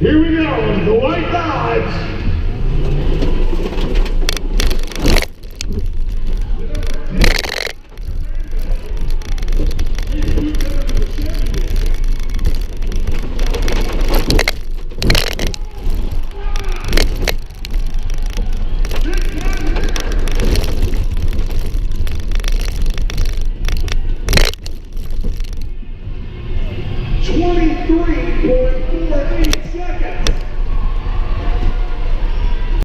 Here we go, the White Dodge. .48 seconds.